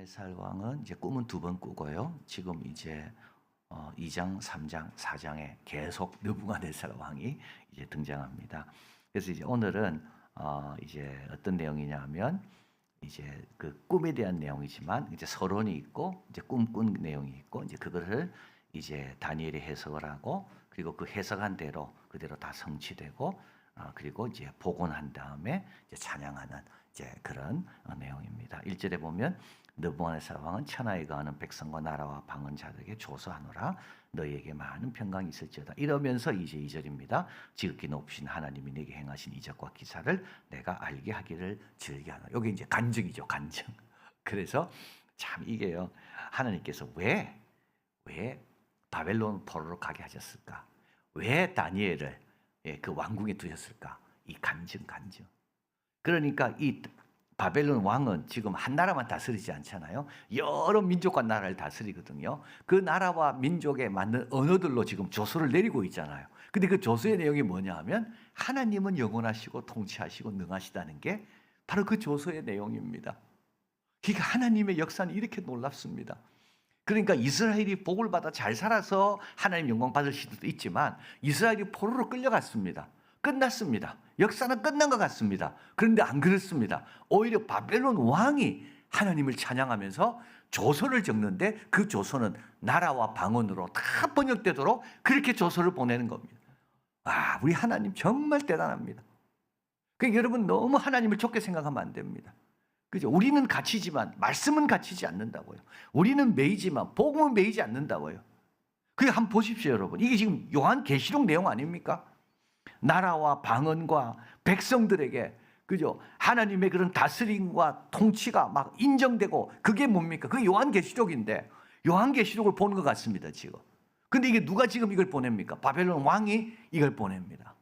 느부갓네살 왕은 이제 꿈은 두 번 꾸고요. 지금 이제 2장, 3장, 4장에 계속 느부갓네살 왕이 이제 등장합니다. 그래서 이제 오늘은 이제 어떤 내용이냐면 이제 그 꿈에 대한 내용이지만 이제 서론이 있고 이제 꿈꾼 내용이 있고 이제 그거를 이제 다니엘이 해석을 하고 그리고 그 해석한 대로 그대로 다 성취되고 그리고 이제 복원한 다음에 이제 찬양하는 이제 그런 내용입니다. 1절에 보면 느부갓네살 왕은 천하에 거하는 백성과 나라와 방언 자들에게 조소하노라 너희에게 많은 평강이 있을지어다. 이러면서 이제 2절입니다. 지극히 높으신 하나님이 내게 행하신 이적과 기사를 내가 알게 하기를 즐겨하노라. 여기 이제 간증이죠, 간증. 그래서 참 이게요. 하나님께서 왜 바벨론 포로로 가게 하셨을까? 왜 다니엘을 그 왕궁에 두셨을까? 이 간증. 그러니까 이 바벨론 왕은 지금 한 나라만 다스리지 않잖아요. 여러 민족과 나라를 다스리거든요. 그 나라와 민족에 맞는 언어들로 지금 조서를 내리고 있잖아요. 근데 그 조서의 내용이 뭐냐 하면 하나님은 영원하시고 통치하시고 능하시다는 게 바로 그 조서의 내용입니다. 그러니까 하나님의 역사는 이렇게 놀랍습니다. 그러니까 이스라엘이 복을 받아 잘 살아서 하나님 영광 받을 수도 있지만 이스라엘이 포로로 끌려갔습니다. 끝났습니다. 역사는 끝난 것 같습니다. 그런데 안 그렇습니다. 오히려 바벨론 왕이 하나님을 찬양하면서 조서를 적는데 그 조서는 나라와 방언으로 다 번역되도록 그렇게 조서를 보내는 겁니다. 우리 하나님 정말 대단합니다. 그러니까 여러분 너무 하나님을 좁게 생각하면 안 됩니다. 그죠? 우리는 갇히지만 말씀은 갇히지 않는다고요. 우리는 매이지만 복음은 매이지 않는다고요. 그게 한번 보십시오, 여러분. 이게 지금 요한계시록 내용 아닙니까? 나라와 방언과 백성들에게 그죠? 하나님의 그런 다스림과 통치가 막 인정되고 그게 뭡니까? 그게 요한계시록인데 요한계시록을 보는 것 같습니다, 지금. 근데 이게 누가 지금 이걸 보냅니까? 바벨론 왕이 이걸 보냅니다.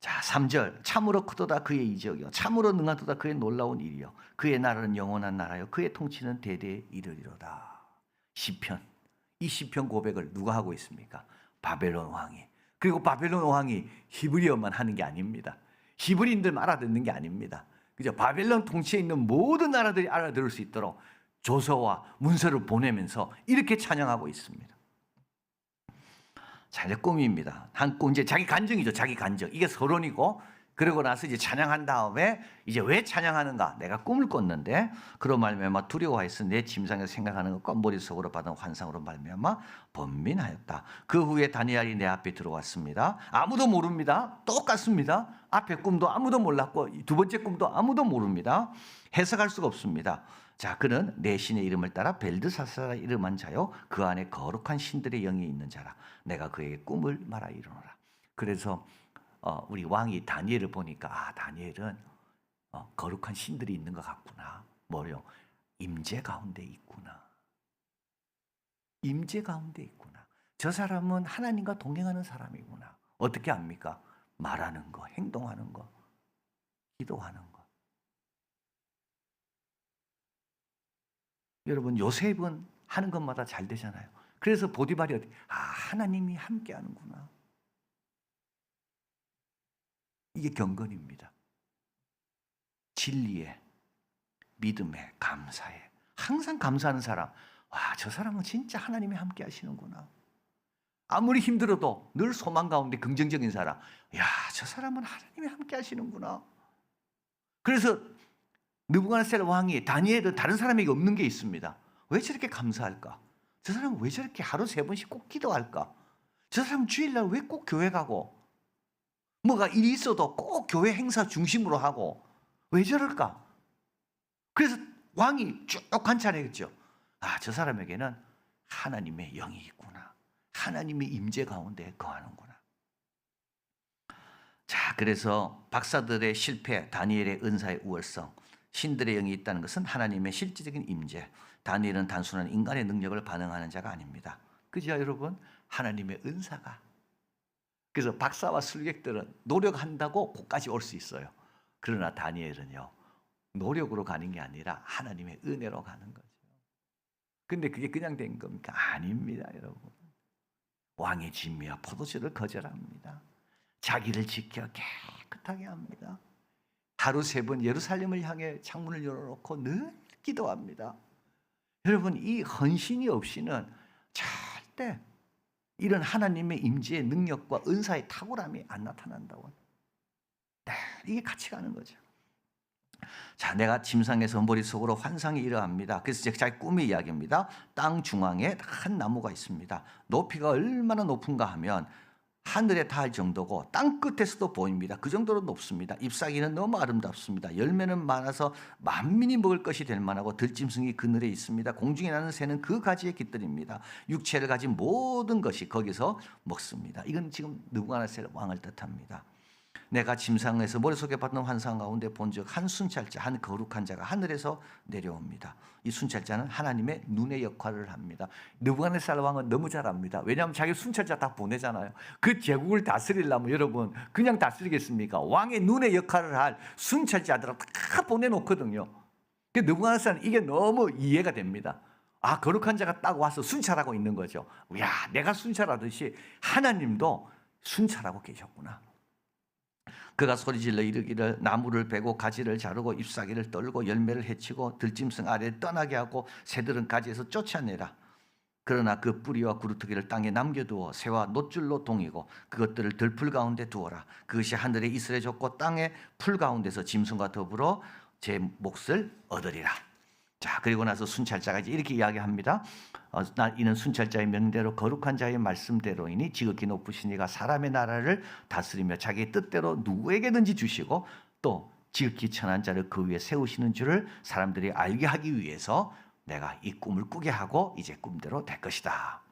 자, 3절. 참으로 크도다 그의 이적이요 참으로 능하도다 그의 놀라운 일이요 그의 나라는 영원한 나라요 그의 통치는 대대에 이르리로다. 시편. 이 시편 고백을 누가 하고 있습니까? 바벨론 왕이. 그리고 바벨론 왕이 히브리어만 하는 게 아닙니다. 히브리인들만 알아듣는 게 아닙니다. 그죠? 바벨론 통치에 있는 모든 나라들이 알아들을 수 있도록 조서와 문서를 보내면서 이렇게 찬양하고 있습니다. 자, 이제 꿈입니다. 한 꿈, 이제 자기 간증이죠. 자기 간증. 이게 서론이고, 그러고 나서 이제 찬양한 다음에 이제 왜 찬양하는가? 내가 꿈을 꿨는데, 그런 말미암아 두려워해서 내 침상에서 생각하는 것과 머릿속으로 받은 환상으로 말미암아 번민하였다. 그 후에 다니엘이 내 앞에 들어왔습니다. 아무도 모릅니다. 똑같습니다. 앞에 꿈도 아무도 몰랐고, 두 번째 꿈도 아무도 모릅니다. 해석할 수가 없습니다. 자, 그는 내 신의 이름을 따라 벨드사사라 이름한 자요 그 안에 거룩한 신들의 영이 있는 자라. 내가 그에게 꿈을 말하 이르노라. 그래서 우리 왕이 다니엘을 보니까 다니엘은 거룩한 신들이 있는 것 같구나. 뭐요? 임재 가운데 있구나. 임재 가운데 있구나. 저 사람은 하나님과 동행하는 사람이구나. 어떻게 압니까? 말하는 거, 행동하는 거, 기도하는 거. 여러분 요셉은 하는 것마다 잘 되잖아요. 그래서 보디발이 하나님이 함께 하는구나. 이게 경건입니다. 진리에, 믿음에, 감사에. 항상 감사하는 사람. 저 사람은 진짜 하나님이 함께 하시는구나. 아무리 힘들어도 늘 소망 가운데 긍정적인 사람. 저 사람은 하나님이 함께 하시는구나. 그래서 느부갓네살 왕이 다니엘은 다른 사람에게 없는 게 있습니다. 왜 저렇게 감사할까? 저 사람은 왜 저렇게 하루 3번씩 꼭 기도할까? 저 사람은 주일날 왜 꼭 교회 가고 뭐가 일이 있어도 꼭 교회 행사 중심으로 하고 왜 저럴까? 그래서 왕이 쭉 관찰했죠. 저 사람에게는 하나님의 영이 있구나. 하나님의 임재 가운데 거하는구나. 자, 그래서 박사들의 실패, 다니엘의 은사의 우월성, 신들의 영이 있다는 것은 하나님의 실질적인 임재. 다니엘은 단순한 인간의 능력을 반응하는 자가 아닙니다. 그죠, 여러분? 하나님의 은사가. 그래서 박사와 술객들은 노력한다고 거기까지 올 수 있어요. 그러나 다니엘은요, 노력으로 가는 게 아니라 하나님의 은혜로 가는 거죠. 근데 그게 그냥 된 겁니까? 아닙니다, 여러분. 왕의 진미와 포도주를 거절합니다. 자기를 지켜 깨끗하게 합니다. 하루 3번 예루살렘을 향해 창문을 열어놓고 늘 기도합니다. 여러분, 이 헌신이 없이는 절대 이런 하나님의 임재의 능력과 은사의 탁월함이 안 나타난다고. 네, 이게 같이 가는 거죠. 자, 내가 침상에서 머릿속으로 환상이 이러합니다. 그래서 제 꿈의 이야기입니다. 땅 중앙에 한 나무가 있습니다. 높이가 얼마나 높은가 하면 하늘에 닿을 정도고 땅 끝에서도 보입니다. 그 정도로 높습니다. 잎사귀는 너무 아름답습니다. 열매는 많아서 만민이 먹을 것이 될 만하고 들짐승이 그늘에 있습니다. 공중에 나는 새는 그 가지에 깃들입니다. 육체를 가진 모든 것이 거기서 먹습니다. 이건 지금 느부갓네살 왕을 뜻합니다. 내가 침상에서 머릿속에 봤던 환상 가운데 본즉 한 순찰자, 한 거룩한 자가 하늘에서 내려옵니다. 이 순찰자는 하나님의 눈의 역할을 합니다. 느부갓네살 왕은 너무 잘 압니다. 왜냐하면 자기 순찰자 다 보내잖아요. 그 제국을 다스리려면 여러분 그냥 다스리겠습니까? 왕의 눈의 역할을 할 순찰자들을 다 보내놓거든요. 느부갓네살은 이게 너무 이해가 됩니다. 아, 거룩한 자가 딱 와서 순찰하고 있는 거죠. 야, 내가 순찰하듯이 하나님도 순찰하고 계셨구나. 그가 소리질러 이르기를 나무를 베고 가지를 자르고 잎사귀를 떨고 열매를 해치고 들짐승 아래에 떠나게 하고 새들은 가지에서 쫓아내라. 그러나 그 뿌리와 구루터기를 땅에 남겨두어 새와 놋줄로 동이고 그것들을 들풀 가운데 두어라. 그것이 하늘에 이슬에 젖고 땅의 풀 가운데서 짐승과 더불어 제 몫을 얻으리라. 자, 그리고 나서 순찰자가 이제 이렇게 이야기합니다. 이는 순찰자의 명대로 거룩한 자의 말씀대로이니 지극히 높으신 이가 사람의 나라를 다스리며 자기의 뜻대로 누구에게든지 주시고 또 지극히 천한 자를 그 위에 세우시는 줄을 사람들이 알게 하기 위해서 내가 이 꿈을 꾸게 하고 이제 꿈대로 될 것이다.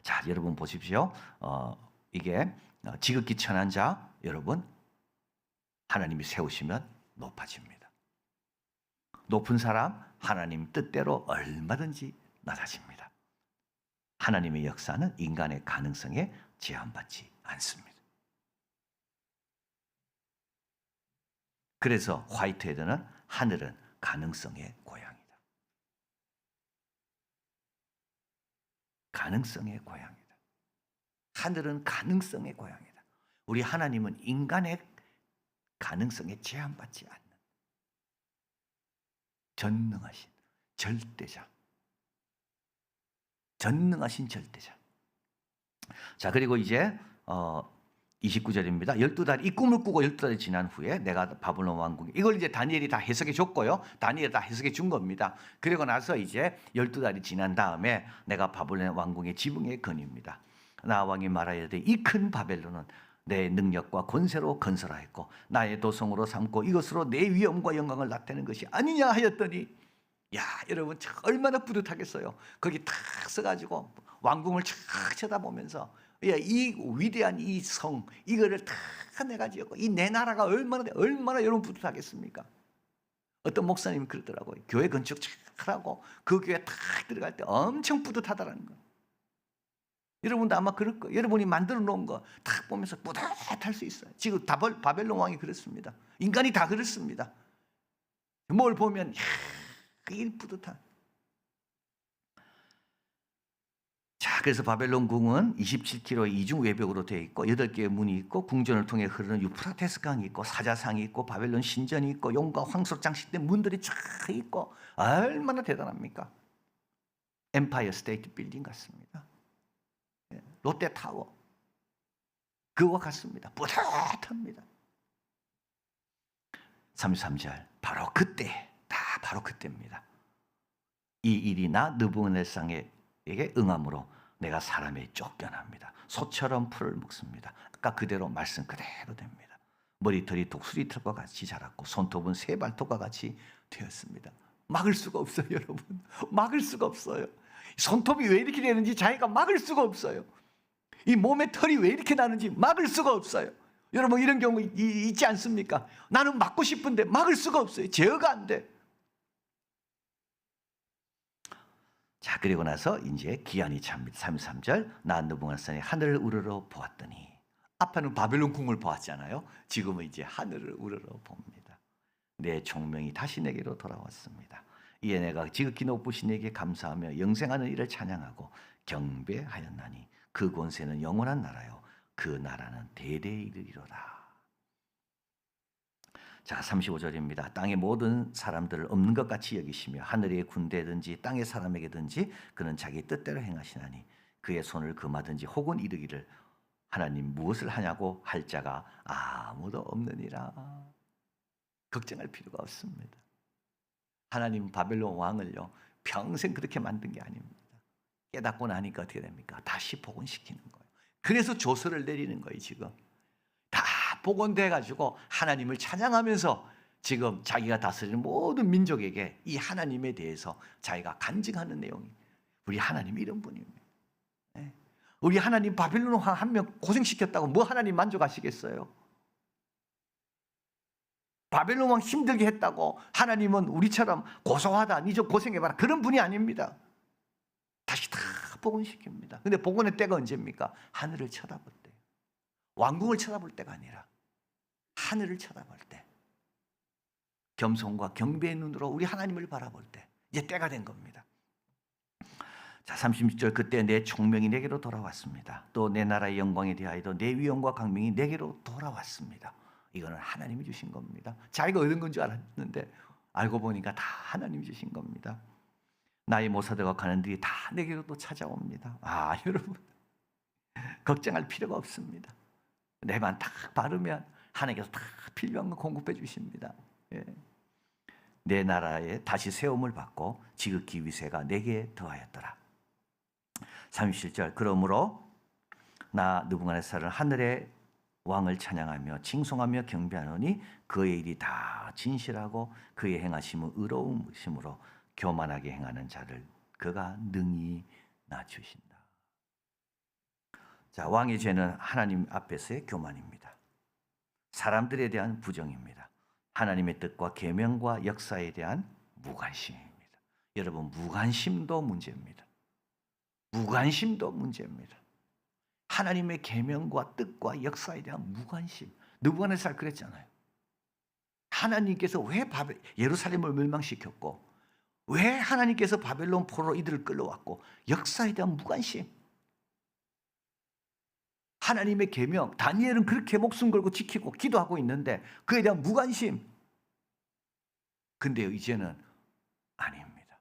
자, 여러분 보십시오. 이게 지극히 천한 자, 여러분 하나님이 세우시면 높아집니다. 높은 사람 하나님 뜻대로 얼마든지 낮아집니다. 하나님의 역사는 인간의 가능성에 제한받지 않습니다. 그래서 화이트헤드는 하늘은 가능성의 고향이다. 가능성의 고향이다. 하늘은 가능성의 고향이다. 우리 하나님은 인간의 가능성에 제한받지 않는 전능하신 절대자. 전능하신 절대자. 자, 그리고 이제 29절입니다. 12달, 이 꿈을 꾸고 12달이 지난 후에 내가 바벨론 왕국에, 이걸 이제 다니엘이 다 해석해 줬고요. 다니엘이 다 해석해 준 겁니다. 그리고 나서 이제 12달이 지난 다음에 내가 바벨론 왕국의 지붕에 거닙니다. 나 왕이 말하여되 이 큰 바벨론은 내 능력과 권세로 건설하였고 나의 도성으로 삼고 이것으로 내 위엄과 영광을 나타내는 것이 아니냐 하였더니, 야, 여러분 얼마나 뿌듯하겠어요. 거기 탁 서가지고 왕궁을 쫙 쳐다보면서, 야, 이 위대한 이 성, 이거를 다 내가 지었고 이 내 나라가 얼마나 여러분 뿌듯하겠습니까? 어떤 목사님이 그러더라고요. 교회 건축 쫙 하고 그 교회 탁 들어갈 때 엄청 뿌듯하다라는 거. 여러분도 아마 그럴 거예요. 여러분이 만들어 놓은 거 딱 보면서 뿌듯할 수 있어요. 지금 바벨론 왕이 그렇습니다. 인간이 다 그렇습니다. 뭘 보면 그게 뿌듯한. 자, 그래서 바벨론 궁은 27km의 이중 외벽으로 되어 있고 8개의 문이 있고 궁전을 통해 흐르는 유프라테스 강이 있고 사자상이 있고 바벨론 신전이 있고 용과 황소로 장식된 문들이 쫙 있고 얼마나 대단합니까? 엠파이어 스테이트 빌딩 같습니다. 롯데타워 그와 같습니다. 뿌듯합니다. 33절 바로 그때, 바로 그때입니다. 이 일이 나 느부갓네살에게 응함으로 내가 사람에 쫓겨납니다. 소처럼 풀을 먹습니다. 아까 그대로 말씀 그대로 됩니다. 머리털이 독수리털과 같이 자랐고 손톱은 새발톱과 같이 되었습니다. 막을 수가 없어요, 여러분. 막을 수가 없어요. 손톱이 왜 이렇게 되는지 자기가 막을 수가 없어요. 이 몸에 털이 왜 이렇게 나는지 막을 수가 없어요. 여러분 이런 경우 있지 않습니까? 나는 막고 싶은데 막을 수가 없어요. 제어가 안 돼. 자, 그리고 나서 이제 기한이 찹니다. 33절 나 느부갓네살이 하늘을 우러러 보았더니, 앞에는 바벨론 궁을 보았잖아요. 지금은 이제 하늘을 우러러 봅니다. 내 총명이 다시 내게로 돌아왔습니다. 이에 내가 지극히 높으신 이에게 감사하며 영생하는 이를 찬양하고 경배하였나니 그 권세는 영원한 나라요 그 나라는 대대에 이르리로다. 자, 35절입니다. 땅의 모든 사람들을 없는 것 같이 여기시며 하늘의 군대든지 땅의 사람에게든지 그는 자기 뜻대로 행하시나니 그의 손을 금하든지 혹은 이르기를 하나님 무엇을 하냐고 할 자가 아무도 없느니라. 걱정할 필요가 없습니다. 하나님 바벨론 왕을요 평생 그렇게 만든 게 아닙니다. 깨닫고 나니까 어떻게 됩니까? 다시 복원시키는 거예요. 그래서 조서를 내리는 거예요. 지금 다 복원돼 가지고 하나님을 찬양하면서 지금 자기가 다스리는 모든 민족에게 이 하나님에 대해서 자기가 간증하는 내용이 우리 하나님 이런 분입니다. 네. 우리 하나님 바빌론 왕 한 명 고생시켰다고 뭐 하나님 만족하시겠어요? 바벨론 왕 힘들게 했다고 하나님은 우리처럼 고소하다, 니 좀 고생해봐라 그런 분이 아닙니다. 다시 다 복원시킵니다. 근데 복원의 때가 언제입니까? 하늘을 쳐다볼 때. 왕궁을 쳐다볼 때가 아니라 하늘을 쳐다볼 때. 겸손과 경배의 눈으로 우리 하나님을 바라볼 때 이제 때가 된 겁니다. 자, 36절 그때 내 총명이 내게로 돌아왔습니다. 또 내 나라의 영광에 대하여도 내 위엄과 강명이 내게로 돌아왔습니다. 이거는 하나님이 주신 겁니다. 자기가 얻은 건 줄 알았는데 알고 보니까 다 하나님이 주신 겁니다. 나의 모사들과 가는들이 다 내게로 또 찾아옵니다. 아, 여러분 걱정할 필요가 없습니다. 내만 딱 바르면 하나님께서 다 필요한 거 공급해 주십니다. 예. 내 나라에 다시 세움을 받고 지극히 위세가 내게 더하였더라. 37절 그러므로 나 느부갓네살은 하늘의 왕을 찬양하며 칭송하며 경배하노니 그의 일이 다 진실하고 그의 행하심은 의로우심으로 교만하게 행하는 자를 그가 능히 낮추신다. 자, 왕의 죄는 하나님 앞에서의 교만입니다. 사람들에 대한 부정입니다. 하나님의 뜻과 계명과 역사에 대한 무관심입니다. 여러분, 무관심도 문제입니다. 무관심도 문제입니다. 하나님의 계명과 뜻과 역사에 대한 무관심. 느부갓네살 그랬잖아요. 하나님께서 왜 예루살렘을 멸망시켰고 왜 하나님께서 바벨론 포로로 이들을 끌어왔고 역사에 대한 무관심. 하나님의 계명, 다니엘은 그렇게 목숨 걸고 지키고 기도하고 있는데 그에 대한 무관심. 근데요, 이제는 아닙니다.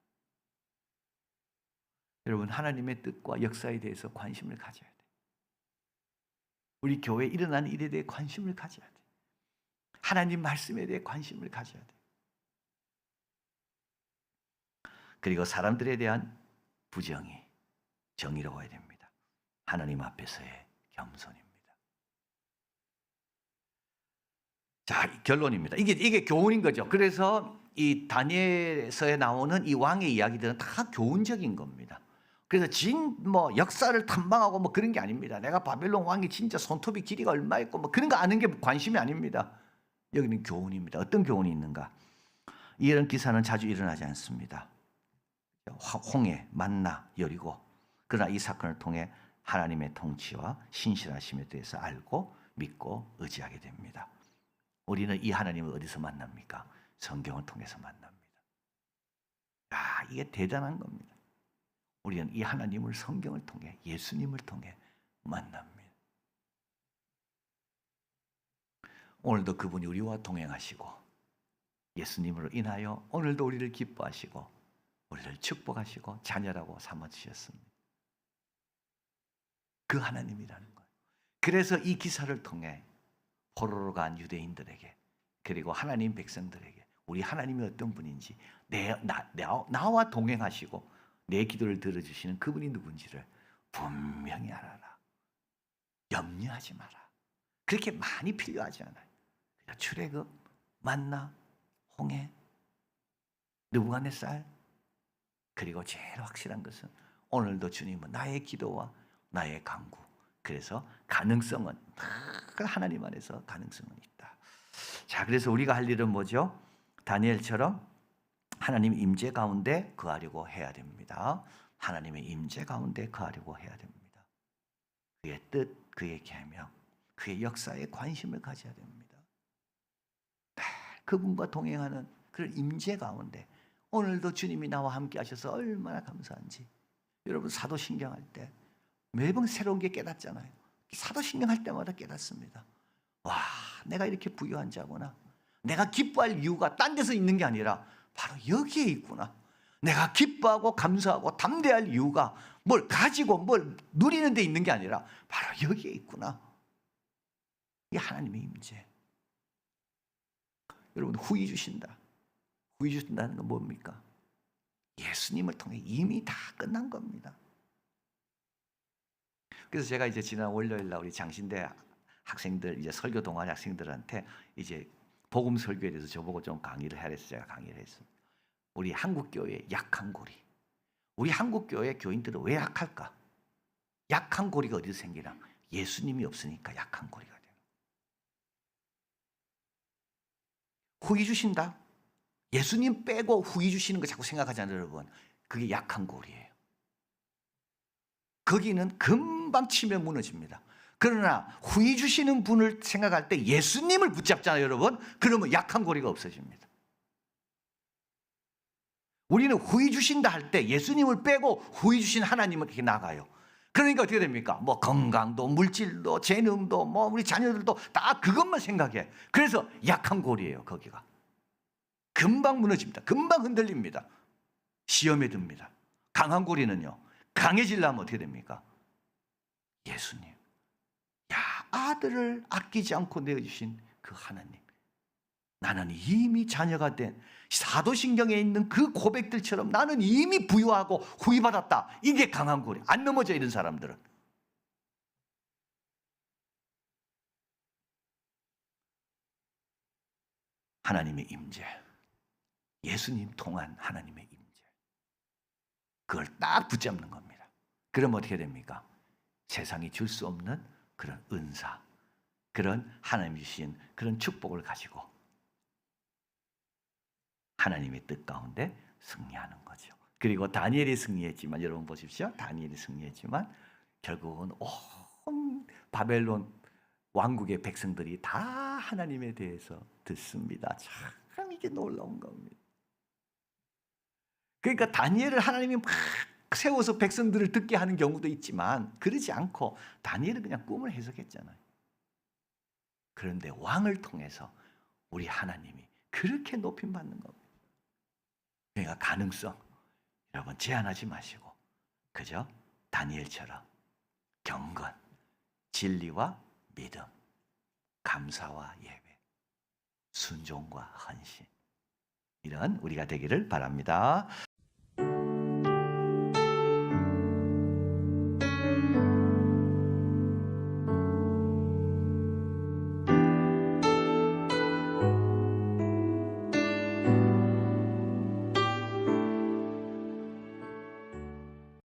여러분, 하나님의 뜻과 역사에 대해서 관심을 가져야 돼요. 우리 교회에 일어나는 일에 대해 관심을 가져야 돼요. 하나님 말씀에 대해 관심을 가져야 돼요. 그리고 사람들에 대한 부정이 정의로워야 됩니다. 하나님 앞에서의 겸손입니다. 자, 결론입니다. 이게 교훈인 거죠. 그래서 이 다니엘서에 나오는 이 왕의 이야기들은 다 교훈적인 겁니다. 그래서 역사를 탐방하고 뭐 그런 게 아닙니다. 내가 바벨론 왕이 진짜 손톱이 길이가 얼마였고 뭐 그런 거 아는 게 관심이 아닙니다. 여기는 교훈입니다. 어떤 교훈이 있는가? 이런 기사는 자주 일어나지 않습니다. 홍해, 만나, 여리고. 그러나 이 사건을 통해 하나님의 통치와 신실하심에 대해서 알고 믿고 의지하게 됩니다. 우리는 이 하나님을 어디서 만납니까? 성경을 통해서 만납니다. 아, 이게 대단한 겁니다. 우리는 이 하나님을 성경을 통해 예수님을 통해 만납니다. 오늘도 그분이 우리와 동행하시고 예수님으로 인하여 오늘도 우리를 기뻐하시고 우리를 축복하시고 자녀라고 삼아주셨습니다. 그 하나님이라는 거예요. 그래서 이 기사를 통해 포로로 간 유대인들에게 그리고 하나님 백성들에게 우리 하나님이 어떤 분인지 나와 동행하시고 내 기도를 들어주시는 그분이 누군지를 분명히 알아라. 염려하지 마라. 그렇게 많이 필요하지 않아요. 그러니까 출애굽, 만나, 홍해, 느부갓네살 그리고 제일 확실한 것은 오늘도 주님은 나의 기도와 나의 간구. 그래서 가능성은 하나님 안에서 가능성은 있다. 자, 그래서 우리가 할 일은 뭐죠? 다니엘처럼 하나님 임재 가운데 거하려고 해야 됩니다. 하나님의 임재 가운데 거하려고 해야 됩니다. 그의 뜻, 그의 계명, 그의 역사에 관심을 가져야 됩니다. 그분과 동행하는 그런 임재 가운데 오늘도 주님이 나와 함께 하셔서 얼마나 감사한지. 여러분 사도신경 할 때 매번 새로운 게 깨닫잖아요. 사도신경 할 때마다 깨닫습니다. 와, 내가 이렇게 부유한 자구나. 내가 기뻐할 이유가 딴 데서 있는 게 아니라 바로 여기에 있구나. 내가 기뻐하고 감사하고 담대할 이유가 뭘 가지고 뭘 누리는 데 있는 게 아니라 바로 여기에 있구나. 이게 하나님의 임재. 여러분, 후히 주신다. 후히 주신다는 건 뭡니까? 예수님을 통해 이미 다 끝난 겁니다. 그래서 제가 이제 지난 월요일 날 우리 장신대 학생들, 이제 설교 동아리 학생들한테 이제 복음 설교에 대해서 저보고 좀 강의를 하래서 제가 강의를 했습니다. 우리 한국 교회의 약한 고리. 우리 한국 교회 교인들은 왜 약할까? 약한 고리가 어디서 생기나? 예수님이 없으니까 약한 고리가 돼요. 후히 주신다. 예수님 빼고 후히 주시는 거 자꾸 생각하잖아요, 여러분. 그게 약한 고리예요. 거기는 금방 치면 무너집니다. 그러나 후히 주시는 분을 생각할 때 예수님을 붙잡잖아요, 여러분. 그러면 약한 고리가 없어집니다. 우리는 후히 주신다 할 때 예수님을 빼고 후히 주신 하나님을 이렇게 나가요. 그러니까 어떻게 됩니까? 뭐 건강도 물질도 재능도 뭐 우리 자녀들도 다 그것만 생각해. 그래서 약한 고리예요, 거기가. 금방 무너집니다. 금방 흔들립니다. 시험에 듭니다. 강한 고리는요, 강해지려면 어떻게 됩니까? 예수님. 야, 아들을 아끼지 않고 내어주신 그 하나님. 나는 이미 자녀가 된 사도신경에 있는 그 고백들처럼 나는 이미 부유하고 후히받았다. 이게 강한 고리. 안 넘어져, 이런 사람들은. 하나님의 임재. 예수님 통한 하나님의 임재. 그걸 딱 붙잡는 겁니다. 그럼 어떻게 됩니까? 세상이 줄 수 없는 그런 은사, 그런 하나님 주신 그런 축복을 가지고 하나님의 뜻 가운데 승리하는 거죠. 그리고 다니엘이 승리했지만, 여러분 보십시오. 다니엘이 승리했지만 결국은 온 바벨론 왕국의 백성들이 다 하나님에 대해서 듣습니다. 참 이게 놀라운 겁니다. 그러니까 다니엘을 하나님이 막 세워서 백성들을 듣게 하는 경우도 있지만 그러지 않고 다니엘은 그냥 꿈을 해석했잖아요. 그런데 왕을 통해서 우리 하나님이 그렇게 높임받는 겁니다. 그러니까 가능성, 여러분 제한하지 마시고 그죠? 다니엘처럼 경건, 진리와 믿음, 감사와 예배, 순종과 헌신, 이런 우리가 되기를 바랍니다.